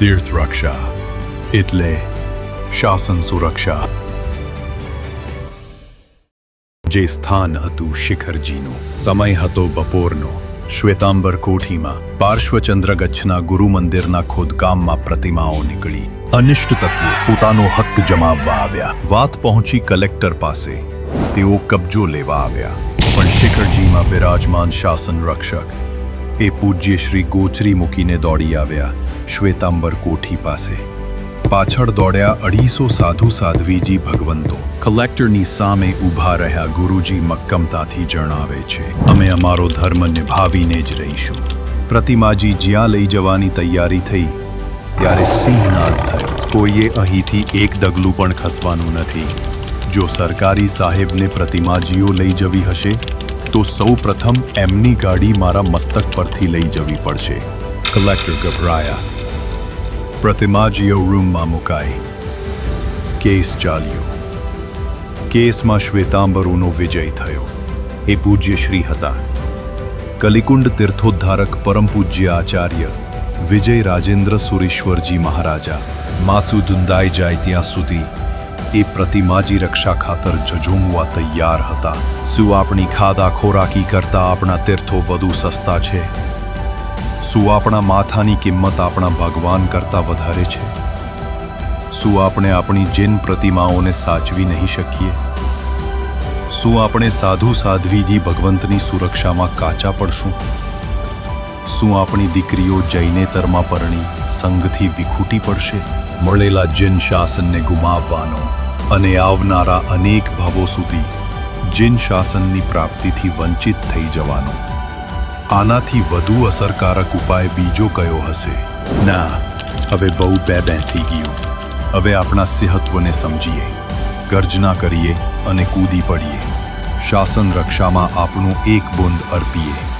તીર્થ રક્ષા એટલે શાસન સુરક્ષા. જે સ્થાન હતું શિખરજીનું, સમય હતો બપોરનો. શ્વેતાંબર કોઠીમાં પાર્શ્વચંદ્રગચ્છના ગુરુ મંદિરના ખોદકામમાં પ્રતિમાઓ નીકળી. અનિષ્ટ તત્વો પોતાનો હક જમાવવા આવ્યા. વાત પહોંચી કલેક્ટર પાસે. તેઓ કબજો લેવા આવ્યા. પણ શિખરજીમાં બિરાજમાન શાસન રક્ષક એ પૂજ્ય શ્રી ગોચરી મૂકીને દોડી આવ્યા શ્વેતાંબર કોઠી પાસે. પાછળ દોડ્યા 250 સાધુ સાધ્વીજી ભગવંતો. કલેક્ટરની સામે ઊભા રહ્યા ગુરુજી મક્કમતાથી જણાવે છે, અમે અમારો ધર્મ નિભાવીને જ રહીશું. પ્રતિમાજી જ્યાં લઈ જવાની તૈયારી થઈ ત્યારે સિંહનાદ થયો. કોઈએ અહીંથી એક ડગલું પણ ખસવાનું નથી. જો સરકારી સાહેબને પ્રતિમાજીઓ લઈ જવી હશે તો સૌ પ્રથમ એમની ગાડી મારા મસ્તક પરથી લઈ જવી પડશે. કલેક્ટર ગભરાયા. પ્રતિમાજીઓ રૂમમાં મુકાઈ. કેસ ચાલ્યો. કેસમાં શ્વેતાંબરોનો વિજય થયો. એ પૂજ્ય શ્રી હતા. કલિકુંડ તીર્થોદ્ધારક પરમ પૂજ્ય આચાર્ય વિજય રાજેન્દ્ર સુરેશ્વરજી મહારાજા. માથું ધુંધાઈ જાય ત્યાં સુધી એ પ્રતિમાજી રક્ષા ખાતર ઝઝૂમવા તૈયાર હતા. શું આપણી ખાધા ખોરાકી કરતાં આપણા તીર્થો વધુ સસ્તા છે? શું આપણા માથાની કિંમત આપણા ભગવાન કરતાં વધારે છે? શું આપણે આપણી જીન પ્રતિમાઓને સાચવી નહીં શકીએ? શું આપણે સાધુ સાધ્વીજી ભગવંતની સુરક્ષામાં કાચા પડશું? શું આપણી દીકરીઓ જૈનેતરમાં પરણી સંઘથી વિખૂટી પડશે? મળેલા જીન શાસનને ગુમાવવાનો અને આવનારા અનેક ભવો સુધી જીન શાસનની પ્રાપ્તિથી વંચિત થઈ જવાનો. આનાથી વધુ અસરકારક ઉપાય બીજો કયો હશે? ના, હવે બહુ બે થઈ ગયું. હવે આપણા સિંહત્વને સમજીએ, ગર્જના કરીએ અને કૂદી પડીએ. શાસન રક્ષામાં આપણું એક બુંદ અર્પીએ.